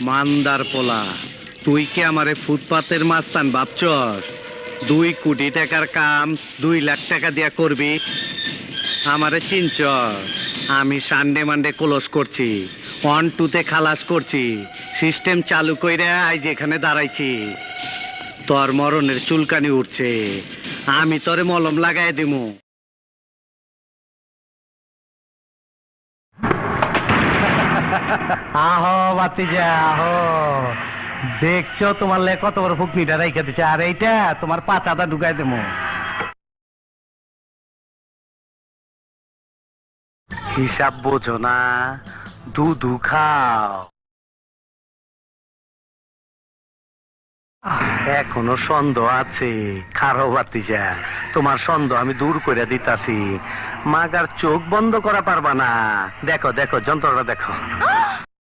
মান্দার পোলা, তুই কি আমারে ফুটপাতের মাস্তান ভাবছস? 2 কোটি টাকার কাম 2 লাখ টাকা দিয়া করবি? আমারে চিনচ? আমি সানডে মানডে ক্লোজ করছি, 1-2 খালাস করছি, সিস্টেম চালু কইরা আজ এখানে দাঁড়াইছি। তোর মরণের চুলকানি উঠছে, আমি তোরে মলম লাগাই দিমু। আহো বাতিজা আহো, দেখছো তোমার লে কত বড় ফুকনিটা রাইখা দিছে, আর এইটা তোমার পাচাটা ঢুকাই দেবো। হিসাব বোঝো না, দুধ খাও। এখনো সন্দেহ আছে, খারো বাতিজা, তোমার সন্দেহ আমি দূর করে দিতাছি। মাগার চোখ বন্ধ করা পারবা না। দেখো দেখো যন্ত্রটা দেখো।